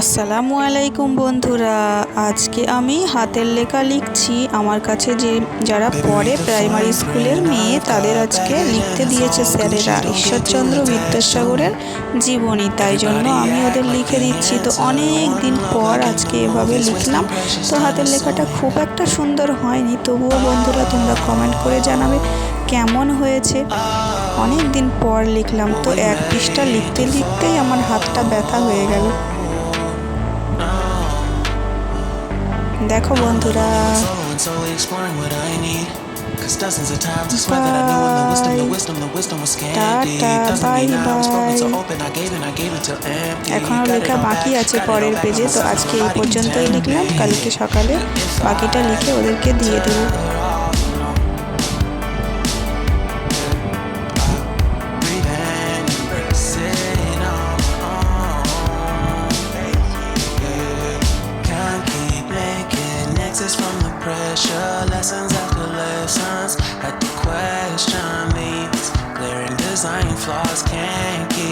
আসসালামু আলাইকুম বন্ধুরা, আজকে আমি হাতের লেখা লিখছি। আমার কাছে যারা পড়ে প্রাইমারি স্কুলের মেয়ে, তাদের আজকে লিখতে দিয়েছে স্যারেরা ঈশ্বরচন্দ্র বিদ্যাসাগরের জীবনী। তাই জন্য আমি ওদের লিখে দিচ্ছি। তো অনেক দিন পর আজকে এভাবে লিখলাম। তো হাতের লেখাটা খুব একটা সুন্দর হয়নি, তবুও বন্ধুরা তোমরা কমেন্ট করে জানাবে কেমন হয়েছে। অনেক দিন পর লিখলাম, তো এক পৃষ্ঠা লিখতে লিখতেই আমার হাতটা ব্যথা হয়ে গেল। দেখো বন্ধুরা, টাটা, বাই বাই। এখনো লেখা বাকি আছে পরের পেজে। তো আজকে এই পর্যন্তই লিখলাম, কালকে সকালে বাকিটা লিখে ওদেরকে দিয়ে দেবো। From the pressure, lessons after lessons, had to question these glaring design flaws. Can't keep